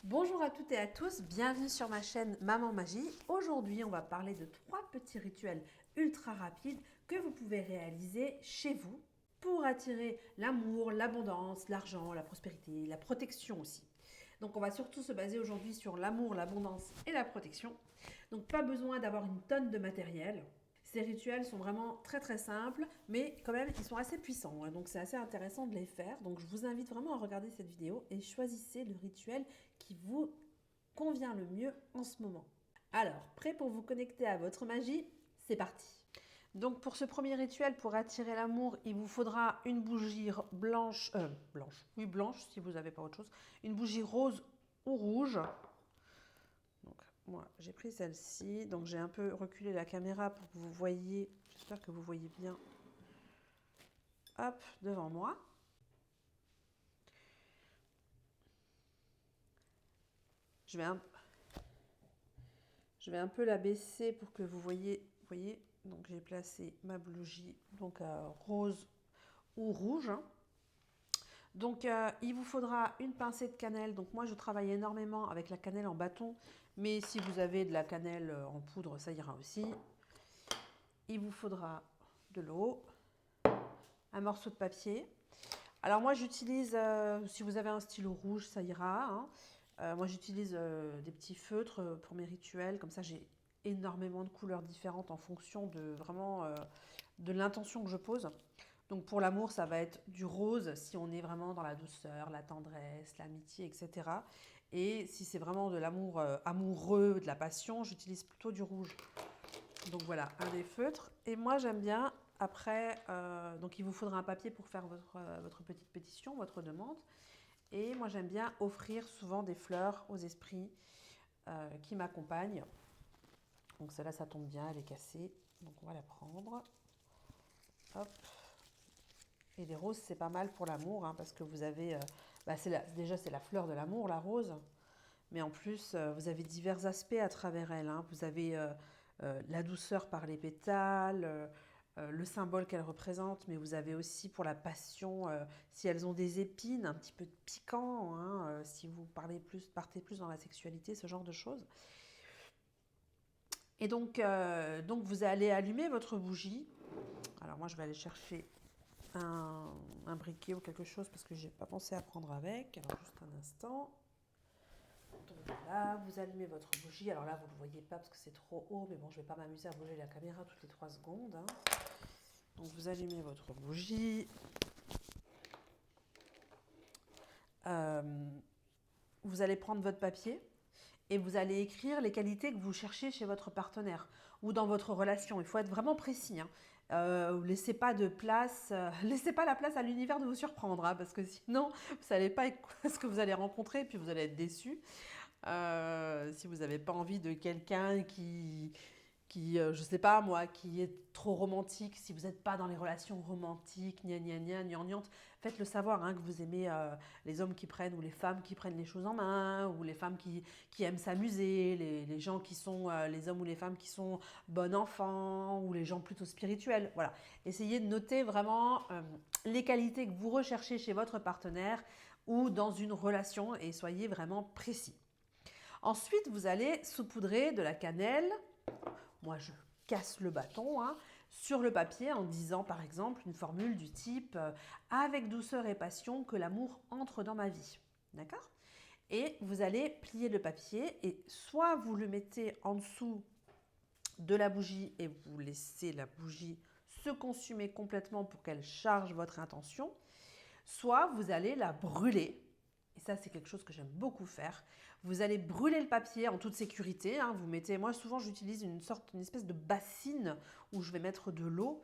Bonjour à toutes et à tous, bienvenue sur ma chaîne Maman Magie. Aujourd'hui, on va parler de 3 petits rituels ultra rapides que vous pouvez réaliser chez vous pour attirer l'amour, l'abondance, l'argent, la prospérité, la protection aussi. Donc on va surtout se baser aujourd'hui sur l'amour, l'abondance et la protection. Donc pas besoin d'avoir une tonne de matériel. Ces rituels sont vraiment très très simples, mais quand même ils sont assez puissants, hein. Donc c'est assez intéressant de les faire. Donc je vous invite vraiment à regarder cette vidéo et choisissez le rituel qui vous convient le mieux en ce moment. Alors, prêt pour vous connecter à votre magie? C'est parti. Donc pour ce premier rituel, pour attirer l'amour, il vous faudra une bougie blanche si vous n'avez pas autre chose, une bougie rose ou rouge. Donc moi j'ai pris celle-ci, donc j'ai un peu reculé la caméra pour que vous voyez, j'espère que vous voyez bien, hop, devant moi. Je vais un peu la baisser pour que vous voyez, donc j'ai placé ma bougie donc rose ou rouge. Donc il vous faudra une pincée de cannelle. Donc moi je travaille énormément avec la cannelle en bâton, mais si vous avez de la cannelle en poudre, ça ira aussi. Il vous faudra de l'eau, un morceau de papier. Alors moi j'utilise, si vous avez un stylo rouge, ça ira, hein. Moi j'utilise des petits feutres pour mes rituels, comme ça j'ai énormément de couleurs différentes en fonction de vraiment de l'intention que je pose. Donc pour l'amour, ça va être du rose si on est vraiment dans la douceur, la tendresse, l'amitié, etc. Et si c'est vraiment de l'amour amoureux, de la passion, j'utilise plutôt du rouge. Donc voilà, un des feutres. Et moi j'aime bien, après, donc il vous faudra un papier pour faire votre petite pétition, votre demande. Et moi j'aime bien offrir souvent des fleurs aux esprits qui m'accompagnent. Donc celle-là, ça tombe bien, elle est cassée. Donc on va la prendre. Hop. Et les roses, c'est pas mal pour l'amour, hein, parce que vous avez... déjà, c'est la fleur de l'amour, la rose. Mais en plus, vous avez divers aspects à travers elle, hein. Vous avez la douceur par les pétales, le symbole qu'elle représente, mais vous avez aussi pour la passion, si elles ont des épines, un petit peu de piquant, hein, si vous partez plus dans la sexualité, ce genre de choses. Et donc vous allez allumer votre bougie. Alors moi, je vais aller chercher un briquet ou quelque chose parce que j'ai pas pensé à prendre avec. Alors juste un instant. Donc voilà, vous allumez votre bougie. Alors là, vous ne le voyez pas parce que c'est trop haut, mais bon, je ne vais pas m'amuser à bouger la caméra toutes les 3 secondes, hein. Donc vous allumez votre bougie. Euh, vous allez prendre votre papier et vous allez écrire les qualités que vous cherchez chez votre partenaire ou dans votre relation. Il faut être vraiment précis, hein. Laissez pas de place, laissez pas la place à l'univers de vous surprendre, hein, parce que sinon, vous ne savez pas ce que vous allez rencontrer et puis vous allez être déçus. Si vous n'avez pas envie de quelqu'un je sais pas moi, qui est trop romantique, si vous n'êtes pas dans les relations romantiques, gna gna gna, gnangnante, faites-le savoir, hein, que vous aimez les hommes qui prennent ou les femmes qui prennent les choses en main, ou les femmes qui aiment s'amuser, les gens qui sont, les hommes ou les femmes qui sont bon enfants, ou les gens plutôt spirituels. Voilà. Essayez de noter vraiment les qualités que vous recherchez chez votre partenaire ou dans une relation et soyez vraiment précis. Ensuite, vous allez saupoudrer de la cannelle. Moi, je casse le bâton, hein, sur le papier en disant par exemple une formule du type avec douceur et passion que l'amour entre dans ma vie. D'accord? Et vous allez plier le papier et soit vous le mettez en dessous de la bougie et vous laissez la bougie se consumer complètement pour qu'elle charge votre intention, soit vous allez la brûler. Et ça, c'est quelque chose que j'aime beaucoup faire. Vous allez brûler le papier en toute sécurité, hein. Vous mettez, moi souvent j'utilise une espèce de bassine où je vais mettre de l'eau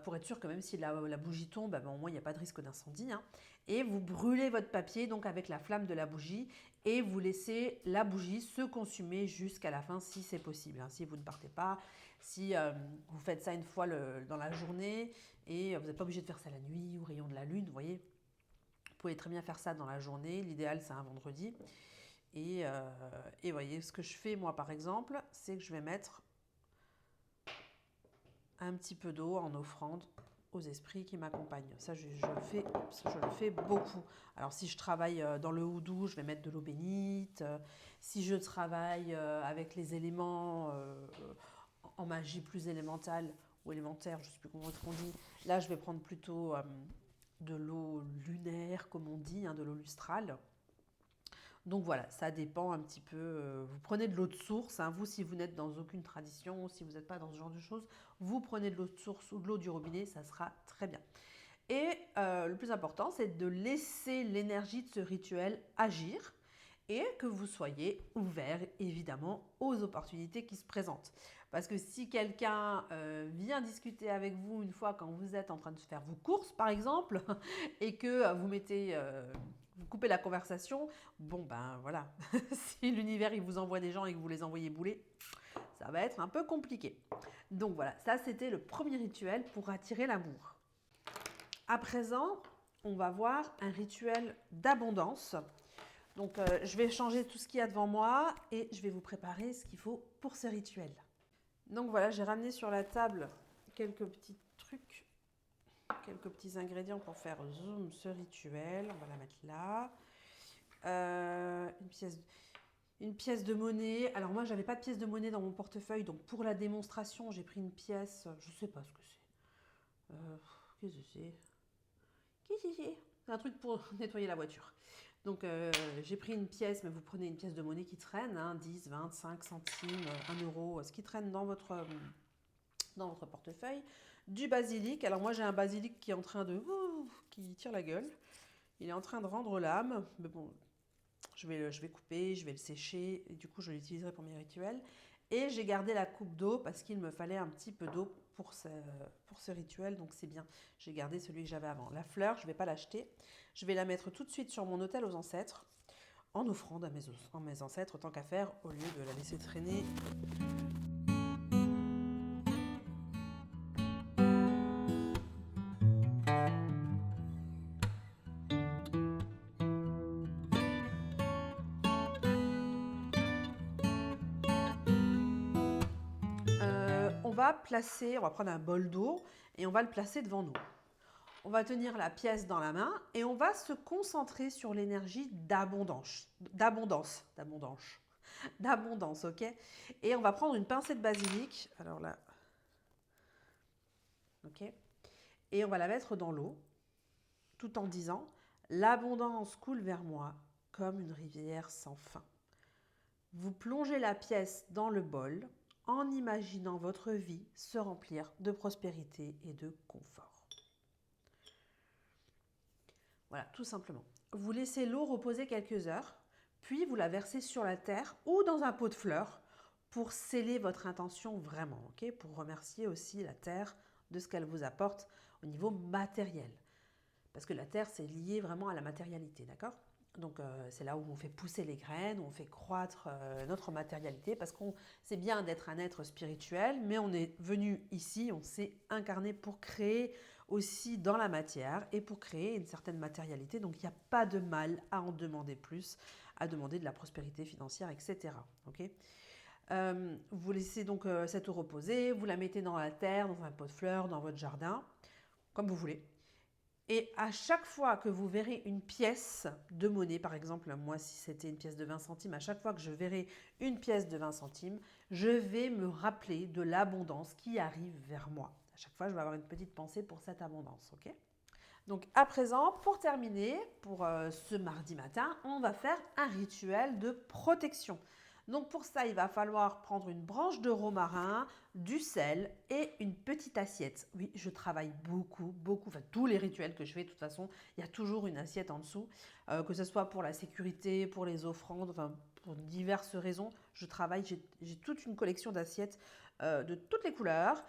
pour être sûr que même si la bougie tombe, ben, au moins il n'y a pas de risque d'incendie, hein. Et vous brûlez votre papier donc avec la flamme de la bougie et vous laissez la bougie se consumer jusqu'à la fin si c'est possible, hein. Si vous ne partez pas, si vous faites ça une fois dans la journée et vous n'êtes pas obligé de faire ça la nuit ou rayon de la lune, vous voyez. Vous pouvez très bien faire ça dans la journée. L'idéal, c'est un vendredi. Et voyez, ce que je fais, moi, par exemple, c'est que je vais mettre un petit peu d'eau en offrande aux esprits qui m'accompagnent. Ça, je le fais beaucoup. Alors, si je travaille dans le houdou, je vais mettre de l'eau bénite. Si je travaille avec les éléments en magie plus élémentale ou élémentaire, je ne sais plus comment on dit, là, je vais prendre plutôt de l'eau lunaire, comme on dit, hein, de l'eau lustrale. Donc voilà, ça dépend un petit peu. Vous prenez de l'eau de source, hein, vous, si vous n'êtes dans aucune tradition, si vous n'êtes pas dans ce genre de choses, vous prenez de l'eau de source ou de l'eau du robinet, ça sera très bien. Et le plus important, c'est de laisser l'énergie de ce rituel agir et que vous soyez ouvert, évidemment, aux opportunités qui se présentent. Parce que si quelqu'un vient discuter avec vous une fois quand vous êtes en train de faire vos courses, par exemple, et que vous coupez la conversation, bon ben voilà, si l'univers il vous envoie des gens et que vous les envoyez bouler, ça va être un peu compliqué. Donc voilà, ça c'était le premier rituel pour attirer l'amour. À présent, on va voir un rituel d'abondance. Donc je vais changer tout ce qu'il y a devant moi et je vais vous préparer ce qu'il faut pour ce rituel. Donc voilà, j'ai ramené sur la table quelques petits trucs, quelques petits ingrédients pour faire zoom ce rituel. On va la mettre là. Une pièce de monnaie. Alors moi, j'avais pas de pièce de monnaie dans mon portefeuille, donc pour la démonstration, j'ai pris une pièce. Je sais pas ce que c'est. Qu'est-ce que c'est? C'est un truc pour nettoyer la voiture. Donc j'ai pris une pièce, mais vous prenez une pièce de monnaie qui traîne, hein, 10, 20, 5 centimes, 1 euro, ce qui traîne dans votre portefeuille. Du basilic. Alors moi j'ai un basilic qui est en train de... qui tire la gueule. Il est en train de rendre l'âme. Mais bon, je vais couper, je vais le sécher. Et du coup je l'utiliserai pour mes rituels. Et j'ai gardé la coupe d'eau parce qu'il me fallait un petit peu d'eau pour ce rituel. Donc c'est bien. J'ai gardé celui que j'avais avant. La fleur, je ne vais pas l'acheter. Je vais la mettre tout de suite sur mon autel aux ancêtres. En offrande à mes ancêtres, tant qu'à faire, au lieu de la laisser traîner. On va prendre un bol d'eau et on va le placer devant nous. On va tenir la pièce dans la main et on va se concentrer sur l'énergie d'abondance, ok? Et on va prendre une pincée de basilic, alors là, ok? Et on va la mettre dans l'eau, tout en disant « L'abondance coule vers moi comme une rivière sans fin ». Vous plongez la pièce dans le bol en imaginant votre vie se remplir de prospérité et de confort. Voilà, tout simplement. Vous laissez l'eau reposer quelques heures, puis vous la versez sur la terre ou dans un pot de fleurs pour sceller votre intention vraiment, ok? Pour remercier aussi la terre de ce qu'elle vous apporte au niveau matériel. Parce que la terre, c'est lié vraiment à la matérialité, d'accord? Donc c'est là où on fait pousser les graines, où on fait croître notre matérialité, parce qu'on c'est bien d'être un être spirituel, mais on est venu ici, on s'est incarné pour créer aussi dans la matière et pour créer une certaine matérialité. Donc il n'y a pas de mal à en demander plus, à demander de la prospérité financière, etc. Okay, vous laissez donc cette eau reposer, vous la mettez dans la terre, dans un pot de fleurs, dans votre jardin, comme vous voulez. Et à chaque fois que vous verrez une pièce de monnaie, par exemple, moi si c'était une pièce de 20 centimes, à chaque fois que je verrai une pièce de 20 centimes, je vais me rappeler de l'abondance qui arrive vers moi. À chaque fois, je vais avoir une petite pensée pour cette abondance, ok? Donc à présent, pour terminer, pour ce mardi matin, on va faire un rituel de protection. Donc pour ça, il va falloir prendre une branche de romarin, du sel et une petite assiette. Oui, je travaille beaucoup, enfin tous les rituels que je fais, de toute façon, il y a toujours une assiette en dessous, que ce soit pour la sécurité, pour les offrandes, enfin pour diverses raisons. Je travaille, j'ai toute une collection d'assiettes de toutes les couleurs.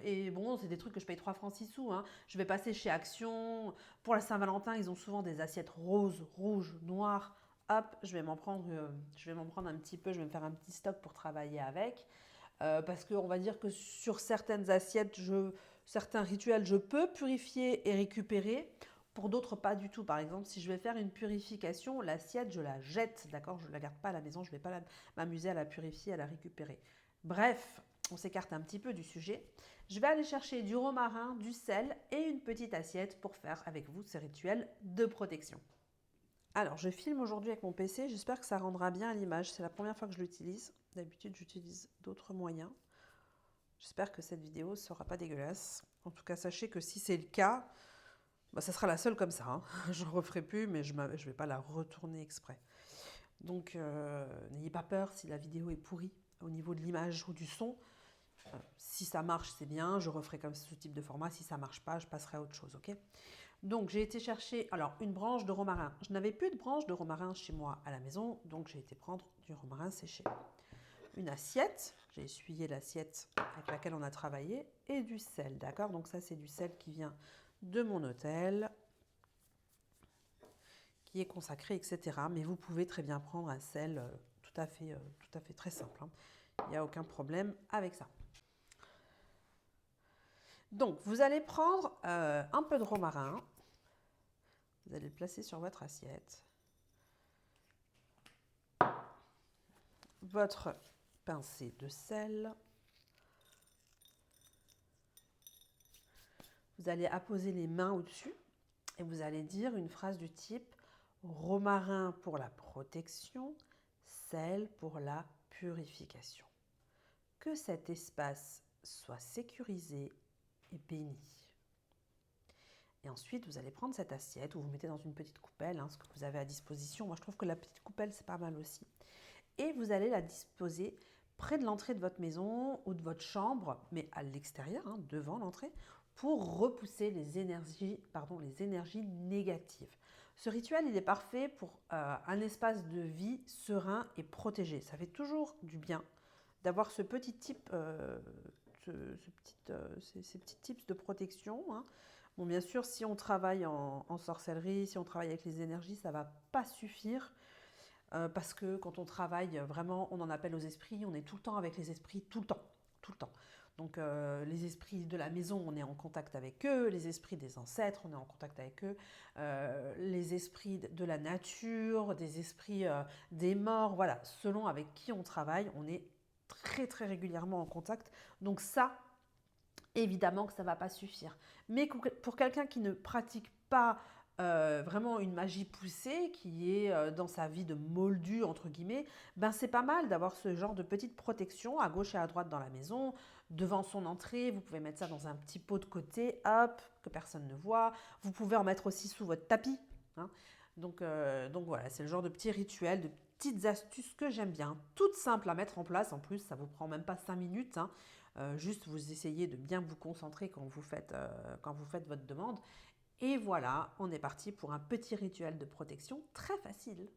Et bon, c'est des trucs que je paye 3 francs 6 sous. Hein. Je vais passer chez Action. Pour la Saint-Valentin, ils ont souvent des assiettes roses, rouges, noires. Hop, je vais m'en prendre un petit peu, je vais me faire un petit stock pour travailler avec. Parce qu'on va dire que sur certaines assiettes, certains rituels, je peux purifier et récupérer. Pour d'autres, pas du tout. Par exemple, si je vais faire une purification, l'assiette, je la jette, d'accord? Je ne la garde pas à la maison, je ne vais pas m'amuser à la purifier, à la récupérer. Bref, on s'écarte un petit peu du sujet. Je vais aller chercher du romarin, du sel et une petite assiette pour faire avec vous ce rituel de protection. Alors, je filme aujourd'hui avec mon PC, j'espère que ça rendra bien à l'image. C'est la première fois que je l'utilise. D'habitude, j'utilise d'autres moyens. J'espère que cette vidéo ne sera pas dégueulasse. En tout cas, sachez que si c'est le cas, ça sera la seule comme ça. Hein. Je n'en referai plus, mais je ne vais pas la retourner exprès. Donc, n'ayez pas peur si la vidéo est pourrie au niveau de l'image ou du son. Si ça marche, c'est bien, je referai comme ce type de format. Si ça ne marche pas, je passerai à autre chose, ok? Donc, j'ai été chercher une branche de romarin. Je n'avais plus de branche de romarin chez moi à la maison, donc j'ai été prendre du romarin séché. Une assiette, j'ai essuyé l'assiette avec laquelle on a travaillé, et du sel, d'accord? Donc ça, c'est du sel qui vient de mon hôtel, qui est consacré, etc. Mais vous pouvez très bien prendre un sel tout à fait très simple. Hein. Il n'y a aucun problème avec ça. Donc, vous allez prendre un peu de romarin. Vous allez le placer sur votre assiette. Votre pincée de sel. Vous allez apposer les mains au-dessus et vous allez dire une phrase du type « romarin pour la protection, sel pour la purification ». Que cet espace soit sécurisé et béni. Et ensuite, vous allez prendre cette assiette ou vous mettez dans une petite coupelle, hein, ce que vous avez à disposition. Moi, je trouve que la petite coupelle, c'est pas mal aussi. Et vous allez la disposer près de l'entrée de votre maison ou de votre chambre, mais à l'extérieur, hein, devant l'entrée, pour repousser les énergies négatives. Ce rituel, il est parfait pour un espace de vie serein et protégé. Ça fait toujours du bien d'avoir ce petit type, ces petits tips de protection. Hein. Bon, bien sûr, si on travaille en sorcellerie, si on travaille avec les énergies, ça ne va pas suffire. Parce que quand on travaille, vraiment, on en appelle aux esprits, on est tout le temps avec les esprits, tout le temps. Donc les esprits de la maison, on est en contact avec eux, les esprits des ancêtres, on est en contact avec eux, les esprits de la nature, des esprits des morts, voilà, selon avec qui on travaille, on est très très régulièrement en contact. Donc ça, évidemment que ça ne va pas suffire. Mais pour quelqu'un qui ne pratique pas vraiment une magie poussée, qui est dans sa vie de moldu, entre guillemets, ben c'est pas mal d'avoir ce genre de petite protection à gauche et à droite dans la maison, devant son entrée. Vous pouvez mettre ça dans un petit pot de côté, hop, que personne ne voit. Vous pouvez en mettre aussi sous votre tapis. Hein. Donc voilà, c'est le genre de petits rituels, de petites astuces que j'aime bien. Toutes simples à mettre en place, en plus, ça vous prend même pas 5 minutes. Hein. Juste vous essayez de bien vous concentrer quand vous faites votre demande. Et voilà, on est parti pour un petit rituel de protection très facile.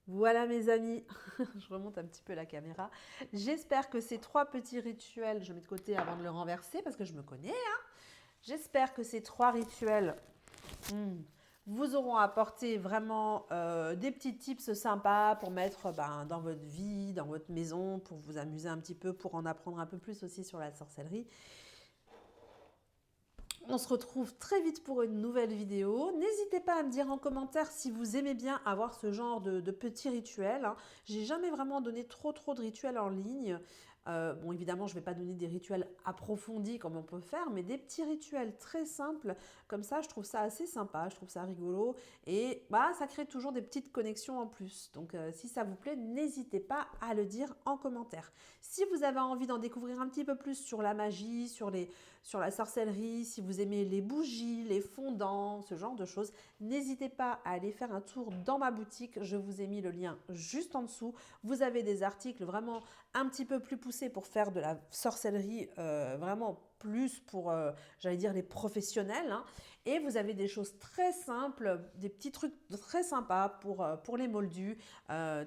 Voilà mes amis, je remonte un petit peu la caméra. J'espère que ces 3 petits rituels, je mets de côté avant de le renverser parce que je me connais. Hein. J'espère que ces 3 rituels vous auront apporté vraiment des petits tips sympas pour mettre dans votre vie, dans votre maison, pour vous amuser un petit peu, pour en apprendre un peu plus aussi sur la sorcellerie. On se retrouve très vite pour une nouvelle vidéo. N'hésitez pas à me dire en commentaire si vous aimez bien avoir ce genre de petits rituels. Hein. J'ai jamais vraiment donné trop de rituels en ligne. Bon, évidemment, je ne vais pas donner des rituels approfondis comme on peut faire, mais des petits rituels très simples. Comme ça, je trouve ça assez sympa, je trouve ça rigolo. Et ça crée toujours des petites connexions en plus. Donc, si ça vous plaît, n'hésitez pas à le dire en commentaire. Si vous avez envie d'en découvrir un petit peu plus sur la magie, sur la sorcellerie, si vous aimez les bougies, les fondants, ce genre de choses, n'hésitez pas à aller faire un tour dans ma boutique. Je vous ai mis le lien juste en dessous. Vous avez des articles vraiment un petit peu plus poussés pour faire de la sorcellerie vraiment plus pour, j'allais dire, les professionnels. Hein. Et vous avez des choses très simples, des petits trucs très sympas pour les moldus,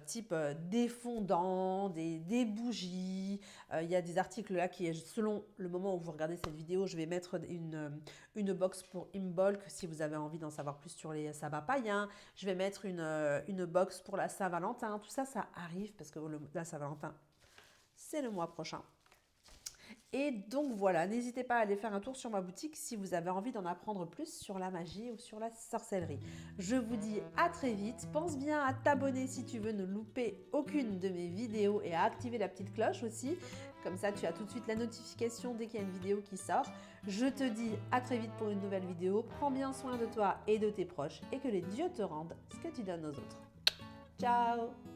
type des fondants, des bougies. Il y a des articles là qui, selon le moment où vous regardez cette vidéo, je vais mettre une box pour Imbolc si vous avez envie d'en savoir plus sur les sabbats païens. Je vais mettre une box pour la Saint-Valentin. Tout ça, ça arrive parce que la Saint-Valentin, c'est le mois prochain. Et donc voilà, n'hésitez pas à aller faire un tour sur ma boutique si vous avez envie d'en apprendre plus sur la magie ou sur la sorcellerie. Je vous dis à très vite. Pense bien à t'abonner si tu veux ne louper aucune de mes vidéos et à activer la petite cloche aussi. Comme ça, tu as tout de suite la notification dès qu'il y a une vidéo qui sort. Je te dis à très vite pour une nouvelle vidéo. Prends bien soin de toi et de tes proches et que les dieux te rendent ce que tu donnes aux autres. Ciao!